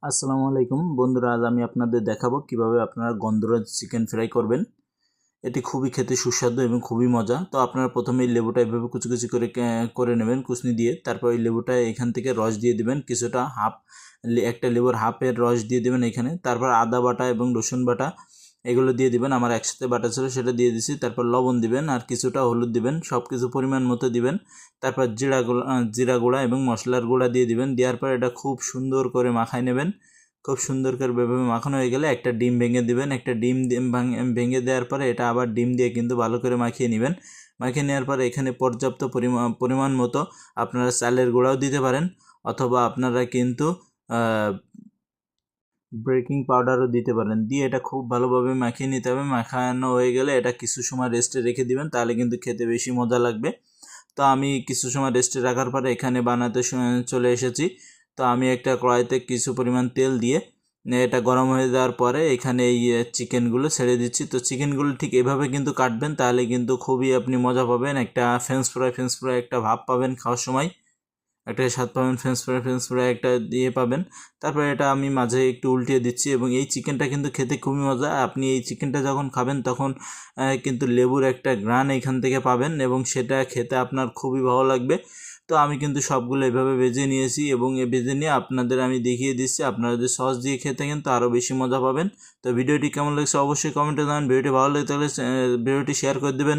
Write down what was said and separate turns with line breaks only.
আসসালামু আলাইকুম বন্ধুরা, আজ আমি আপনাদের দেখাবো কিভাবে আপনারা গন্ধরাজ চিকেন ফ্রাই করবেন। এটি খুবই খেতে সুস্বাদু এবং খুবই মজা। তো আপনারা প্রথমে এই লেবুটা এভাবে কুচি কুচি করে করে নেবেন কুচনি দিয়ে। তারপর এই লেবুটা এখান থেকে রস দিয়ে দিবেন, কিছুটা একটা লেবুর হাফের রস দিয়ে দিবেন এখানে। তারপর আদা বাটা এবং রসুন বাটা এগুলো দিয়ে দিবেন, আমার একসাথে বাটা ছিল সেটা দিয়ে দিছি। তারপর লবণ দিবেন আর কিছুটা হলুদ দিবেন, সব কিছু পরিমাণ মতো দিবেন। তারপর জিরা গুঁড়া এবং মশলার গুঁড়া দিয়ে দিবেন। দেওয়ার পর এটা খুব সুন্দর করে মাখায় নেবেন। খুব সুন্দর করে এভাবে মাখানো হয়ে গেলে একটা ডিম ভেঙে দিবেন। একটা ডিম ভেঙে দেওয়ার পরে এটা আবার ডিম দিয়ে কিন্তু ভালো করে মাখিয়ে নেবেন। মাখিয়ে নেওয়ার পরে এখানে পর্যাপ্ত পরিমাণ মতো আপনারা চালের গুঁড়াও দিতে পারেন, অথবা আপনারা কিন্তু বেকিং পাউডারও দিতে পারেন। দিয়ে এটা খুব ভালোভাবে মাখিয়ে নিতে হবে। মাখানো হয়ে গেলে এটা কিছু সময় রেস্টে রেখে দিবেন, তাহলে কিন্তু খেতে বেশি মজা লাগবে। তো আমি কিছু সময় রেস্টে রাখার পরে এখানে বানাতে চলে এসেছি। তো আমি একটা কড়াইতে কিছু পরিমাণ তেল দিয়ে এটা গরম হয়ে যাওয়ার পরে এখানে এই চিকেনগুলো ছেড়ে দিচ্ছি। তো চিকেনগুলো ঠিক এভাবে কিন্তু কাটবেন, তাহলে কিন্তু খুবই আপনি মজা পাবেন। একটা ফ্রেঞ্চ ফ্রাই একটা ভাব পাবেন খাওয়ার সময়, একটা স্বাদ পাবেন। ফ্রেঞ্চ ফ্রাই একটা দিয়ে পাবেন। তারপরে এটা আমি মাঝে একটু উল্টিয়ে দিচ্ছি, এবং এই চিকেনটা কিন্তু খেতে খুবই মজা। আপনি এই চিকেনটা যখন খাবেন তখন কিন্তু লেবুর একটা ঘ্রাণ এখান থেকে পাবেন, এবং সেটা খেতে আপনার খুবই ভালো লাগবে। তো আমি কিন্তু সবগুলো এভাবে ভেজে নিয়েছি, এবং ভেজে নিয়ে আপনাদের আমি দেখিয়ে দিচ্ছি। আপনারা যদি সস দিয়ে খেতে থাকেন তো আরও বেশি মজা পাবেন। তো ভিডিওটি কেমন লাগছে অবশ্যই কমেন্টে জানান। ভিডিওটি ভালো লাগে তাহলে ভিডিওটি শেয়ার করে দেবেন।